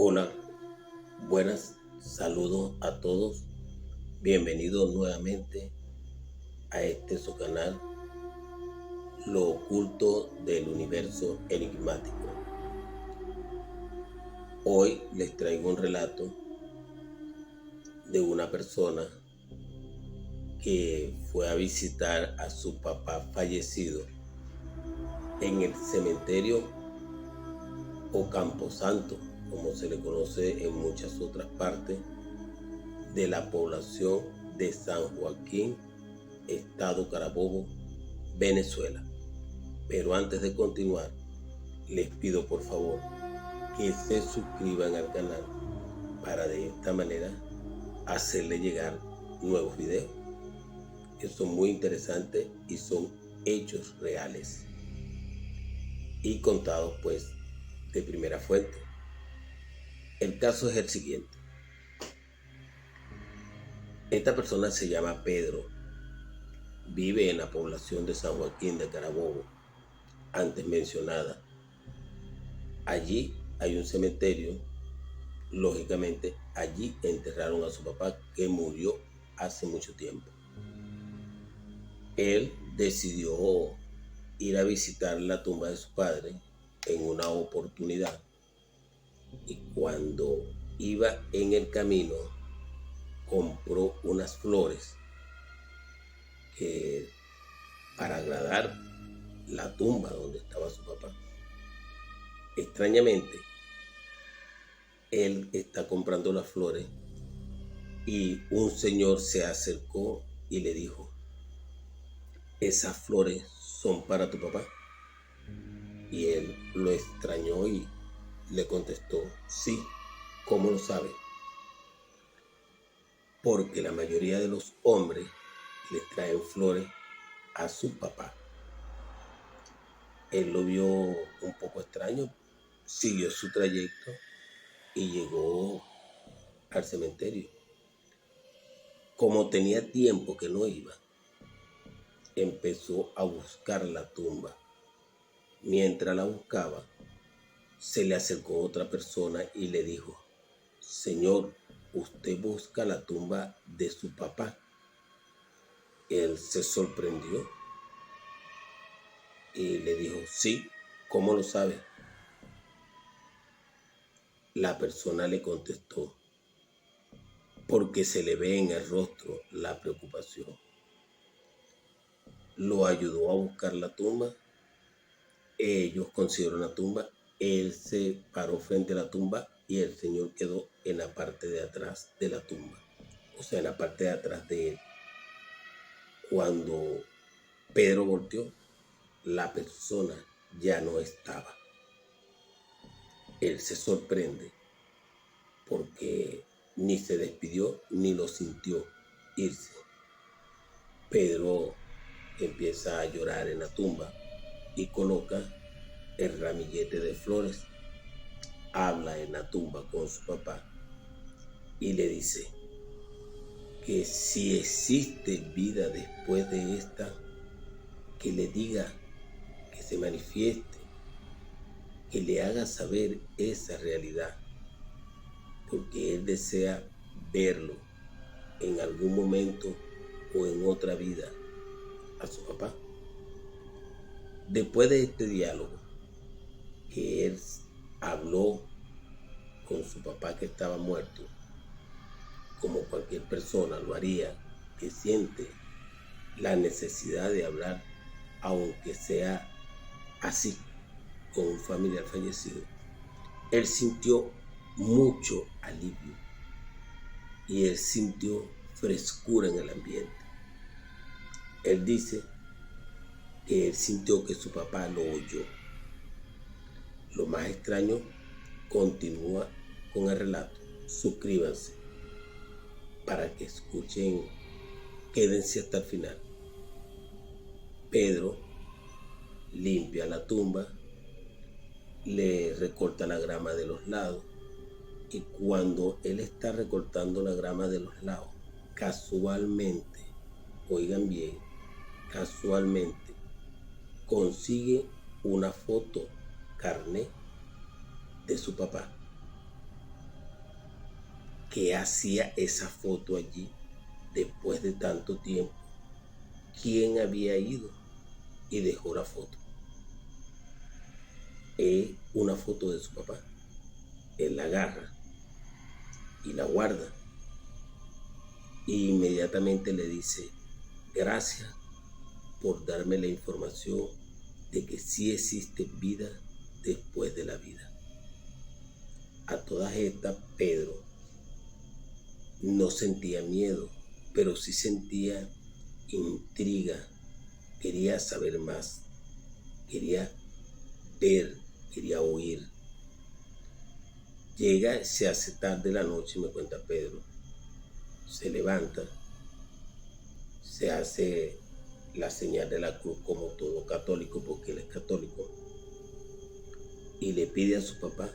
Hola, buenas, saludos a todos. Bienvenidos nuevamente a su canal, Lo oculto del universo enigmático. Hoy les traigo un relato de una persona que fue a visitar a su papá fallecido en el cementerio o camposanto, como se le conoce en muchas otras partes de la población de San Joaquín, Estado Carabobo, Venezuela. Pero antes de continuar, les pido por favor que se suscriban al canal para de esta manera hacerle llegar nuevos videos que son muy interesantes y son hechos reales y contados pues de primera fuente. El caso es el siguiente. Esta persona se llama Pedro, vive en la población de San Joaquín de Carabobo, antes mencionada. Allí hay un cementerio. Lógicamente, allí enterraron a su papá, que murió hace mucho tiempo. Él decidió ir a visitar la tumba de su padre en una oportunidad, y cuando iba en el camino compró unas flores para agradar la tumba donde estaba su papá. Extrañamente, él está comprando las flores y un señor se acercó y le dijo: esas flores son para tu papá. Y él lo extrañó y le contestó: sí, ¿cómo lo sabe? Porque la mayoría de los hombres le traen flores a su papá. Él lo vio un poco extraño, siguió su trayecto y llegó al cementerio. Como tenía tiempo que no iba, empezó a buscar la tumba. Mientras la buscaba, se le acercó otra persona y le dijo: señor, ¿usted busca la tumba de su papá? Él se sorprendió y le dijo: sí, ¿cómo lo sabe? La persona le contestó: porque se le ve en el rostro la preocupación. Lo ayudó a buscar la tumba. Ellos consiguieron la tumba. Él se paró frente a la tumba y el señor quedó en la parte de atrás de la tumba, o sea, en la parte de atrás de él. Cuando Pedro volteó, la persona ya no estaba. Él se sorprende porque ni se despidió ni lo sintió irse. Pedro empieza a llorar en la tumba y coloca el ramillete de flores. Habla en la tumba con su papá y le dice que si existe vida después de esta, que le diga, que se manifieste, que le haga saber esa realidad, porque él desea verlo en algún momento o en otra vida a su papá. Después de este diálogo, que él habló con su papá que estaba muerto, como cualquier persona lo haría, que siente la necesidad de hablar, aunque sea así, con un familiar fallecido, él sintió mucho alivio y él sintió frescura en el ambiente. Él dice que él sintió que su papá lo oyó. Lo más extraño continúa con el relato. Suscríbanse para que escuchen, quédense hasta el final. Pedro limpia la tumba, le recorta la grama de los lados, y cuando él está recortando la grama de los lados, casualmente, oigan bien, casualmente consigue una foto carné de su papá. ¿Qué hacía esa foto allí después de tanto tiempo? ¿Quién había ido y dejó la foto? Es una foto de su papá. Él la agarra y la guarda. Y inmediatamente le dice, gracias por darme la información de que sí existe vida después de la vida. A todas estas, Pedro no sentía miedo, pero sí sentía intriga, quería saber más, quería ver, quería oír. Llega, se hace tarde la noche, me cuenta Pedro, se levanta, se hace la señal de la cruz como todo católico, porque él es católico, y le pide a su papá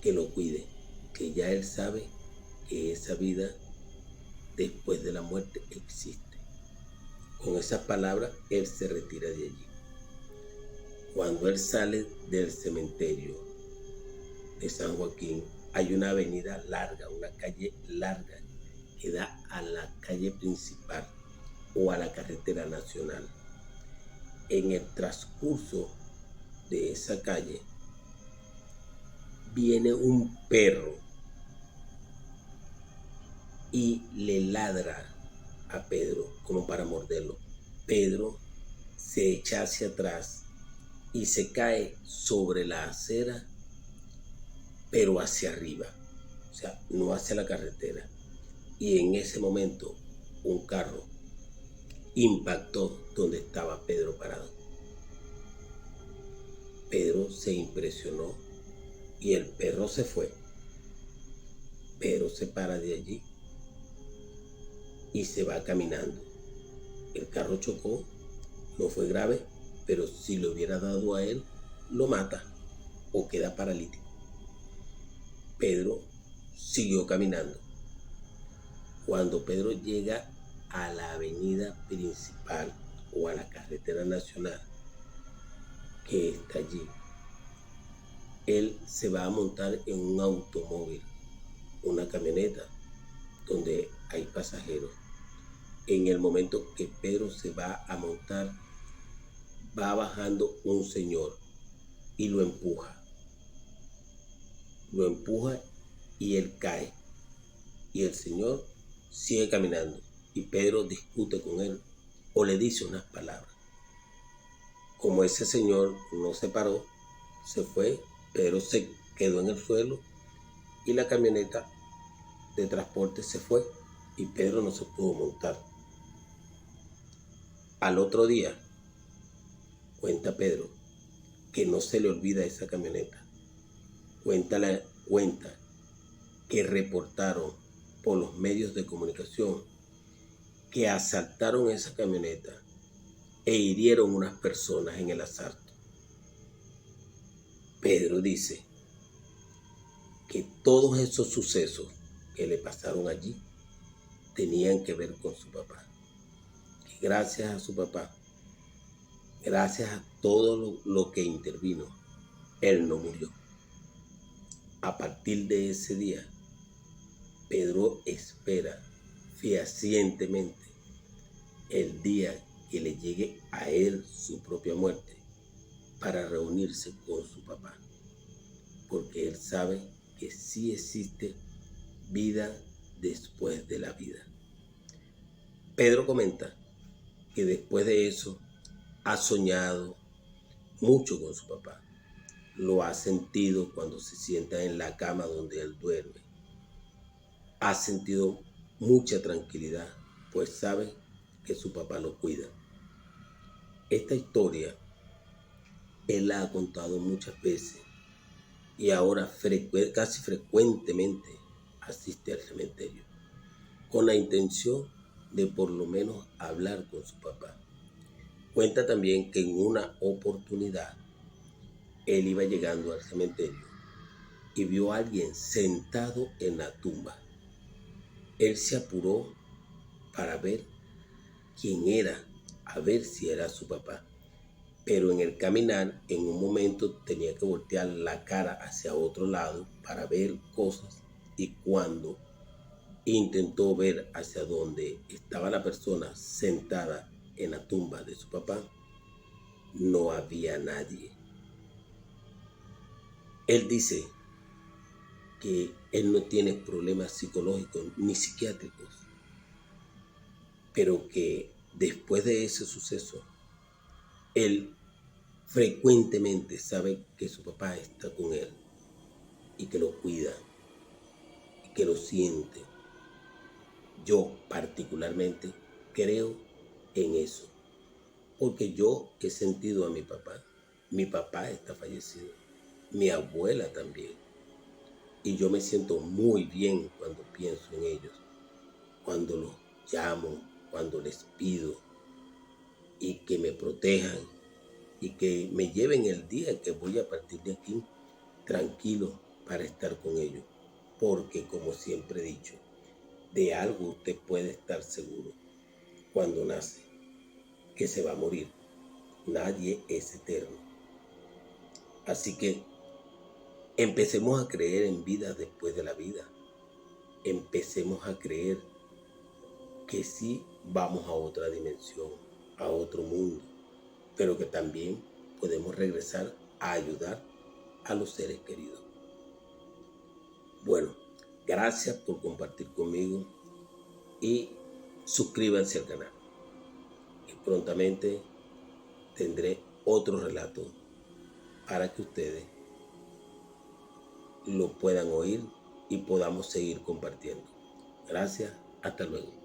que lo cuide, que ya él sabe que esa vida después de la muerte existe. Con esas palabras, él se retira de allí. Cuando él sale del cementerio de San Joaquín, hay una avenida larga, una calle larga, que da a la calle principal o a la carretera nacional. En el transcurso de esa calle, viene un perro y le ladra a Pedro como para morderlo. Pedro se echa hacia atrás y se cae sobre la acera, pero hacia arriba, o sea, no hacia la carretera. Y en ese momento un carro impactó donde estaba Pedro parado. Pedro se impresionó y el perro se fue. Pedro se para de allí y se va caminando. El carro chocó, no fue grave, pero si le hubiera dado a él, lo mata o queda paralítico. Pedro siguió caminando. Cuando Pedro llega a la avenida principal o a la carretera nacional que está allí, él se va a montar en un automóvil, una camioneta, donde hay pasajeros. En el momento que Pedro se va a montar, va bajando un señor y lo empuja. Lo empuja y él cae. Y el señor sigue caminando. Y Pedro discute con él o le dice unas palabras. Como ese señor no se paró, se fue, Pedro se quedó en el suelo y la camioneta de transporte se fue y Pedro no se pudo montar. Al otro día, cuenta Pedro, que no se le olvida esa camioneta. Cuenta que reportaron por los medios de comunicación que asaltaron esa camioneta e hirieron unas personas en el asalto. Pedro dice que todos esos sucesos que le pasaron allí tenían que ver con su papá. Que gracias a su papá, gracias a todo lo que intervino, él no murió. A partir de ese día, Pedro espera fehacientemente el día que le llegue a él su propia muerte para reunirse con su papá, porque él sabe que sí existe vida después de la vida. Pedro comenta que después de eso ha soñado mucho con su papá. Lo ha sentido cuando se sienta en la cama donde él duerme. Ha sentido mucha tranquilidad, pues sabe que su papá lo cuida. Esta historia él la ha contado muchas veces y ahora casi frecuentemente asiste al cementerio con la intención de por lo menos hablar con su papá. Cuenta también que en una oportunidad él iba llegando al cementerio y vio a alguien sentado en la tumba. Él se apuró para ver quién era, a ver si era su papá. Pero en el caminar, en un momento tenía que voltear la cara hacia otro lado para ver cosas y cuando intentó ver hacia donde estaba la persona sentada en la tumba de su papá, no había nadie. Él dice que él no tiene problemas psicológicos ni psiquiátricos, pero que después de ese suceso, él frecuentemente sabe que su papá está con él y que lo cuida y que lo siente. Yo particularmente creo en eso, porque yo he sentido a mi papá está fallecido, mi abuela también, y yo me siento muy bien cuando pienso en ellos, cuando los llamo, cuando les pido y que me protejan y que me lleven el día que voy a partir de aquí tranquilo para estar con ellos, porque como siempre he dicho, de algo usted puede estar seguro cuando nace, que se va a morir. Nadie es eterno. Así que empecemos a creer en vida después de la vida. Empecemos a creer que sí vamos a otra dimensión, a otro mundo, pero que también podemos regresar a ayudar a los seres queridos. Bueno, gracias por compartir conmigo y suscríbanse al canal. Y prontamente tendré otro relato para que ustedes lo puedan oír y podamos seguir compartiendo. Gracias, hasta luego.